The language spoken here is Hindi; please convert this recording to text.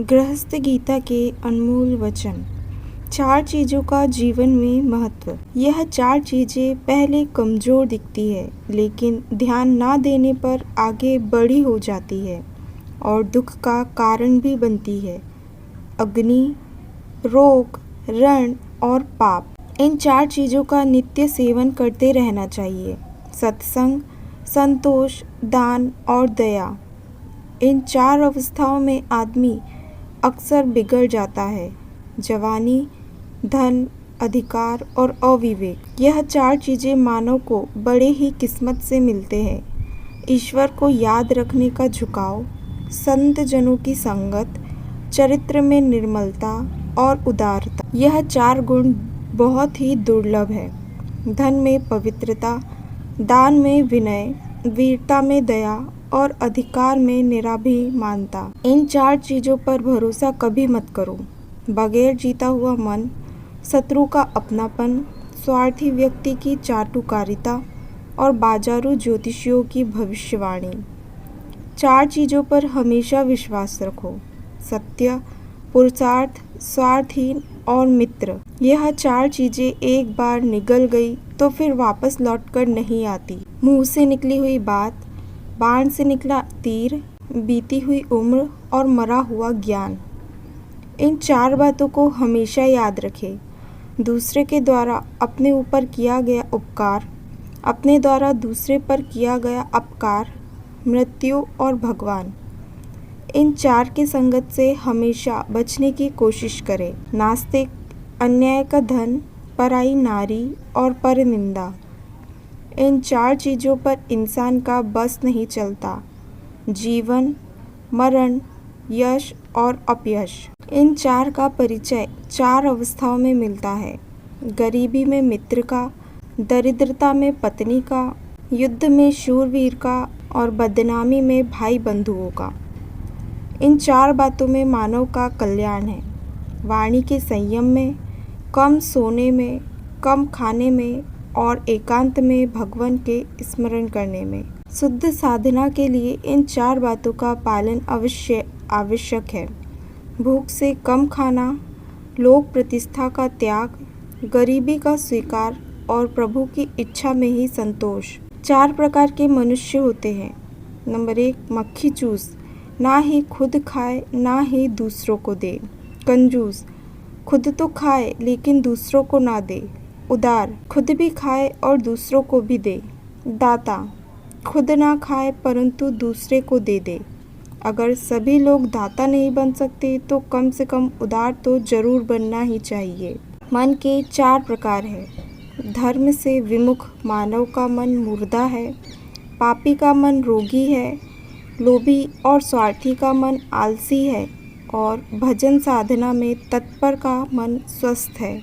गृहस्थ गीता के अनमोल वचन। 4 चीज़ों का जीवन में महत्व। यह 4 चीज़ें पहले कमज़ोर दिखती है, लेकिन ध्यान ना देने पर आगे बड़ी हो जाती है और दुख का कारण भी बनती है। अग्नि, रोग, ऋण और पाप। इन 4 चीज़ों का नित्य सेवन करते रहना चाहिए। सत्संग, संतोष, दान और दया। इन 4 अवस्थाओं में आदमी अक्सर बिगड़ जाता है। जवानी, धन, अधिकार और अविवेक। यह 4 चीज़ें मानव को बड़े ही किस्मत से मिलते हैं। ईश्वर को याद रखने का झुकाव, संत जनों की संगत, चरित्र में निर्मलता और उदारता। यह 4 गुण बहुत ही दुर्लभ है। धन में पवित्रता, दान में विनय, वीरता में दया और अधिकार में निराभिमानता। इन 4 चीज़ों पर भरोसा कभी मत करो। बगैर जीता हुआ मन, शत्रु का अपनापन, स्वार्थी व्यक्ति की चाटुकारिता और बाजारू ज्योतिषियों की भविष्यवाणी। 4 चीज़ों पर हमेशा विश्वास रखो। सत्य, पुरुषार्थ, स्वार्थहीन और मित्र। यह 4 चीज़ें एक बार निगल गई तो फिर वापस लौटकर नहीं आती। मुंह से निकली हुई बात, बाण से निकला तीर, बीती हुई उम्र और मरा हुआ ज्ञान। इन 4 बातों को हमेशा याद रखें। दूसरे के द्वारा अपने ऊपर किया गया उपकार, अपने द्वारा दूसरे पर किया गया अपकार, मृत्यु और भगवान। इन 4 की संगत से हमेशा बचने की कोशिश करें। नास्तिक, अन्याय का धन, पराई नारी और परनिंदा। इन 4 चीज़ों पर इंसान का बस नहीं चलता। जीवन, मरण, यश और अपयश। इन 4 का परिचय 4 अवस्थाओं में मिलता है। गरीबी में मित्र का, दरिद्रता में पत्नी का, युद्ध में शूरवीर का और बदनामी में भाई बंधुओं का। इन 4 बातों में मानव का कल्याण है। वाणी के संयम में, कम सोने में, कम खाने में और एकांत में भगवान के स्मरण करने में। शुद्ध साधना के लिए इन 4 बातों का पालन अवश्य आवश्यक है। भूख से कम खाना, लोक प्रतिष्ठा का त्याग, गरीबी का स्वीकार और प्रभु की इच्छा में ही संतोष। 4 प्रकार के मनुष्य होते हैं। नंबर 1, मक्खी चूस, ना ही खुद खाए ना ही दूसरों को दे। कंजूस, खुद तो खाए लेकिन दूसरों को ना दे। उदार, खुद भी खाए और दूसरों को भी दे। दाता, खुद ना खाए परंतु दूसरे को दे दे। अगर सभी लोग दाता नहीं बन सकते तो कम से कम उदार तो जरूर बनना ही चाहिए। मन के 4 प्रकार हैं। धर्म से विमुख मानव का मन मुर्दा है, पापी का मन रोगी है, लोभी और स्वार्थी का मन आलसी है और भजन साधना में तत्पर का मन स्वस्थ है।